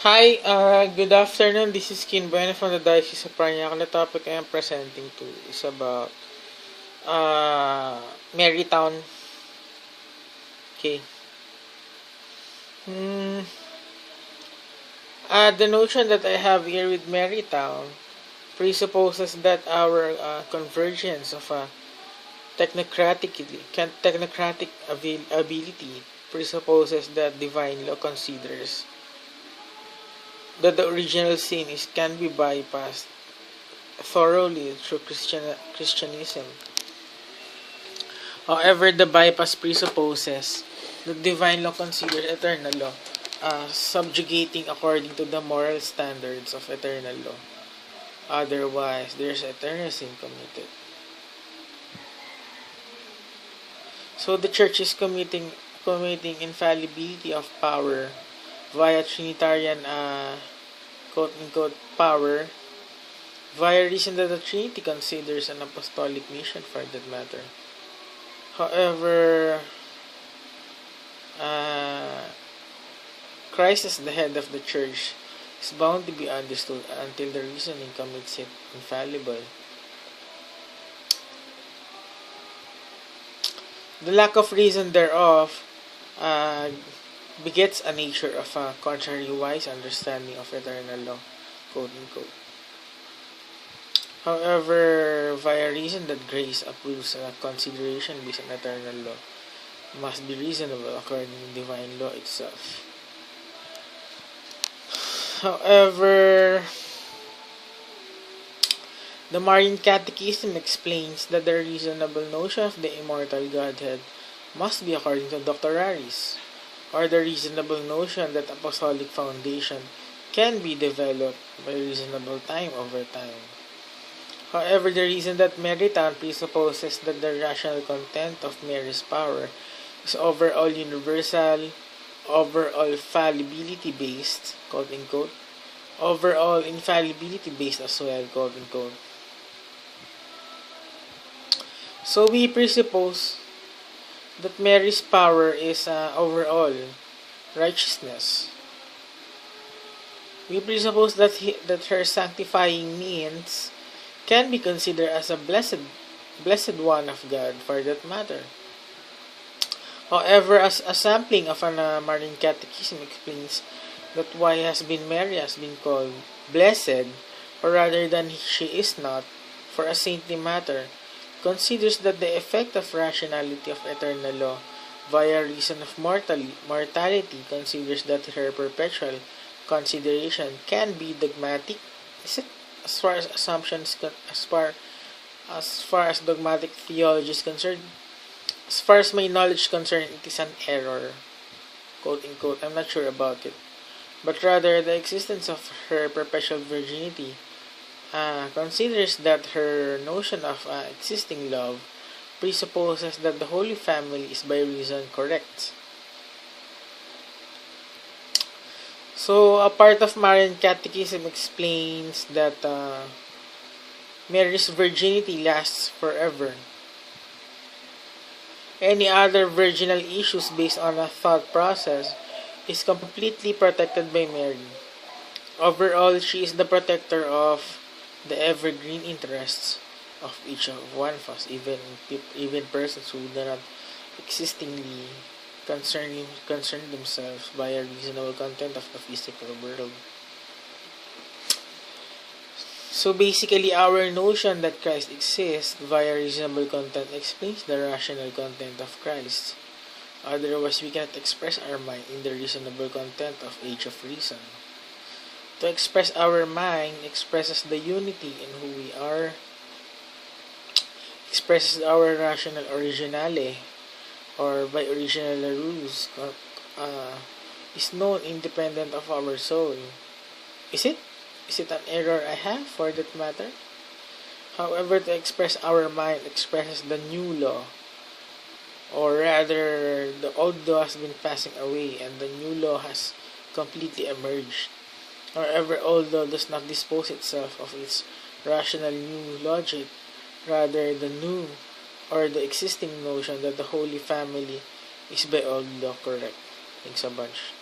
Hi, good afternoon. This is Kin Bueno from the Diocese of Parañaque. The topic I am presenting to is about Marytown. Okay. Hmm. The notion that I have here with Marytown presupposes that our convergence of technocratic ability presupposes that divine law considers that the original sin can be bypassed thoroughly through Christianism. However, the bypass presupposes that divine law considers eternal law, subjugating according to the moral standards of eternal law. Otherwise, there's eternal sin committed. So the church is committing infallibility of power via Trinitarian quote-unquote power, via reason that the Trinity considers an apostolic mission for that matter. However, Christ as the head of the church is bound to be understood until the reasoning commits it infallible. The lack of reason thereof begets a nature of a contrary wise understanding of eternal law, quote-unquote. However, via reason that grace approves a consideration based on eternal law must be reasonable according to divine law itself. However, the Marian Catechism explains that the reasonable notion of the immortal Godhead must be according to Doctoraris, or the reasonable notion that apostolic foundation can be developed by reasonable time over time. However, the reason that Marytown presupposes that the rational content of Mary's power is overall universal, overall fallibility based, quote unquote, overall infallibility based as well, quote unquote. So we presuppose that Mary's power is overall righteousness. We presuppose that her sanctifying means can be considered as a blessed one of God for that matter. However, as a sampling of an Marian Catechism explains that why Mary has been called blessed, or rather than she is not, for a saintly matter, considers that the effect of rationality of eternal law via reason of mortality considers that her perpetual consideration can be dogmatic. Is it? As far as assumptions, as far as dogmatic theology is concerned, as far as my knowledge is concerned, it is an error, quote unquote. I'm not sure about it, but rather the existence of her perpetual virginity considers that her notion of existing love presupposes that the Holy Family is by reason correct. So, a part of Marian Catechism explains that Mary's virginity lasts forever. Any other virginal issues based on a thought process is completely protected by Mary. Overall, she is the protector of the evergreen interests of each one of us, even persons who do not existingly concern themselves by a reasonable content of the physical world. So basically, our notion that Christ exists via reasonable content explains the rational content of Christ. Otherwise, we cannot express our mind in the reasonable content of age of reason. To express our mind expresses the unity in who we are, expresses our rational originale, or by original rules, is known independent of our soul. Is it? Is it an error I have for that matter? However, to express our mind expresses the new law, or rather, the old law has been passing away and the new law has completely emerged. However, old law does not dispose itself of its rational new logic, rather the new or the existing notion that the Holy Family is by all law correct. Thanks a bunch.